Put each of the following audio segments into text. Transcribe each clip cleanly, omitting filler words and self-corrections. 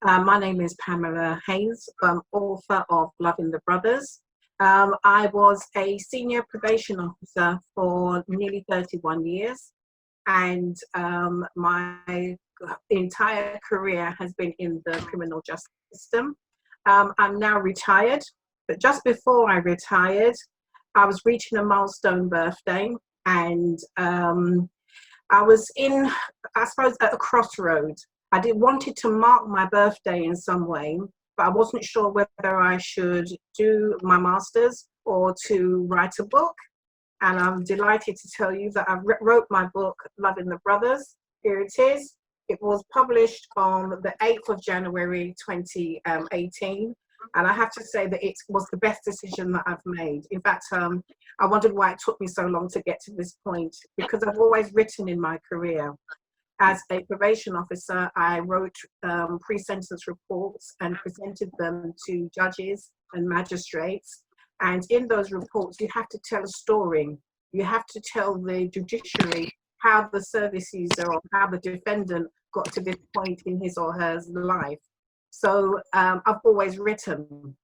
My name is Pamela Haynes, author of Loving the Brothers. I was a senior probation officer for nearly 31 years, and my entire career has been in the criminal justice system. I'm now retired, but just before I retired, I was reaching a milestone birthday, and I was in, I suppose, at a crossroad. I did wanted to mark my birthday in some way, but I wasn't sure whether I should do my master's or to write a book. And I'm delighted to tell you that I wrote my book, Loving the Brothers. Here it is. It was published on the 8th of January 2018. And I have to say that it was the best decision that I've made. In fact, I wondered why it took me so long to get to this point, because I've always written in my career. As a probation officer, I wrote pre-sentence reports and presented them to judges and magistrates. And in those reports, you have to tell a story. You have to tell the judiciary how the services or how the defendant got to this point in his or her life. So I've always written.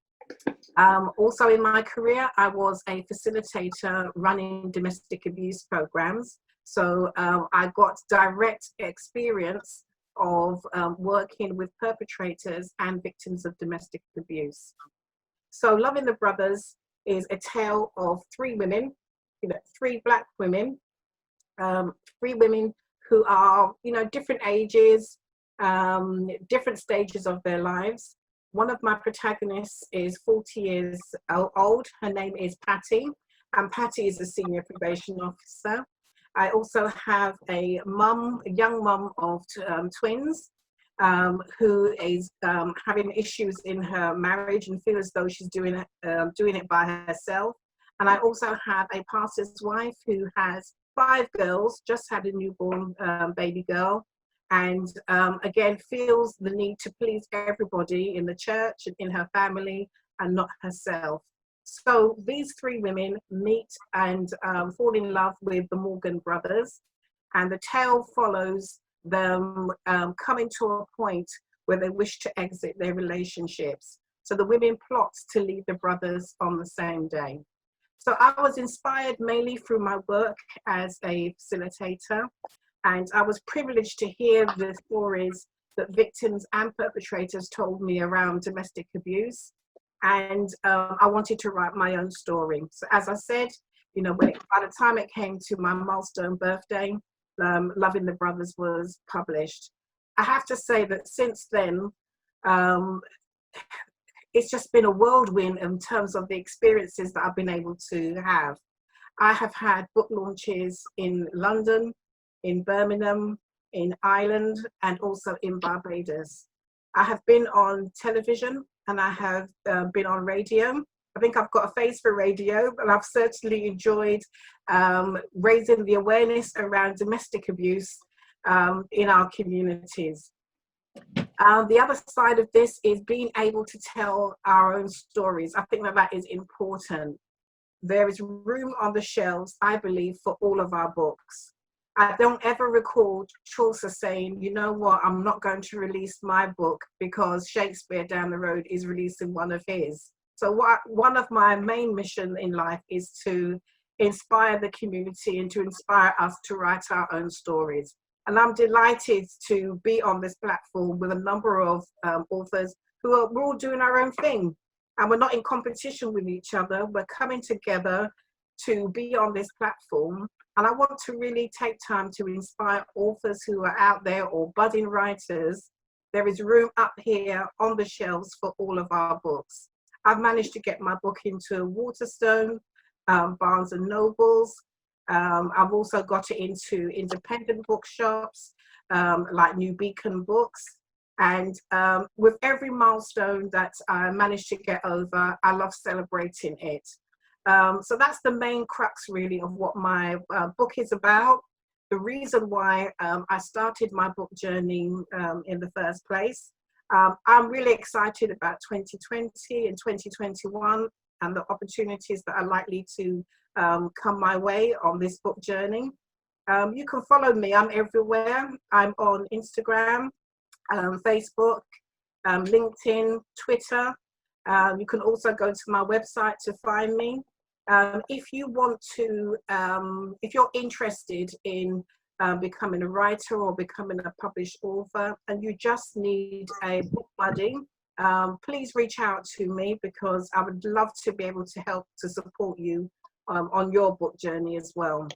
Also in my career, I was a facilitator running domestic abuse programs. So I got direct experience of working with perpetrators and victims of domestic abuse. So Loving the Brothers is a tale of three women, three Black women, three women who are, different ages, different stages of their lives. One of my protagonists is 40 years old. Her name is Patty, and Patty is a senior probation officer. I also have a young mum of twins, who is having issues in her marriage and feels as though she's doing it by herself. And I also have a pastor's wife who has 5 girls, just had a newborn baby girl, and again feels the need to please everybody in the church and in her family and not herself. So these three women meet and fall in love with the Morgan brothers, and the tale follows them coming to a point where they wish to exit their relationships. So the women plot to leave the brothers on the same day. So I was inspired mainly through my work as a facilitator, and I was privileged to hear the stories that victims and perpetrators told me around domestic abuse. And I wanted to write my own story. So as I said, by the time it came to my milestone birthday, Loving the Brothers was published. I have to say that since then, it's just been a whirlwind in terms of the experiences that I've been able to have. I have had book launches in London, in Birmingham, in Ireland, and also in Barbados. I have been on television and I have been on radio. I think I've got a face for radio, and I've certainly enjoyed raising the awareness around domestic abuse in our communities. The other side of this is being able to tell our own stories. I think that is important. There is room on the shelves, I believe, for all of our books. I don't ever recall Chaucer saying, you know what, I'm not going to release my book because Shakespeare down the road is releasing one of his. So one of my main mission in life is to inspire the community and to inspire us to write our own stories. And I'm delighted to be on this platform with a number of authors we're all doing our own thing. And we're not in competition with each other. We're coming together to be on this platform. And I want to really take time to inspire authors who are out there or budding writers. There is room up here on the shelves for all of our books. I've managed to get my book into Waterstone, Barnes and Nobles. I've also got it into independent bookshops like New Beacon Books. And with every milestone that I managed to get over, I love celebrating it. So that's the main crux really of what my book is about. The reason why I started my book journey in the first place. I'm really excited about 2020 and 2021 and the opportunities that are likely to come my way on this book journey. You can follow me, I'm everywhere. I'm on Instagram, Facebook, LinkedIn, Twitter. You can also go to my website to find me. If you want to, if you're interested in becoming a writer or becoming a published author, and you just need a book buddy, please reach out to me, because I would love to be able to help to support you on your book journey as well.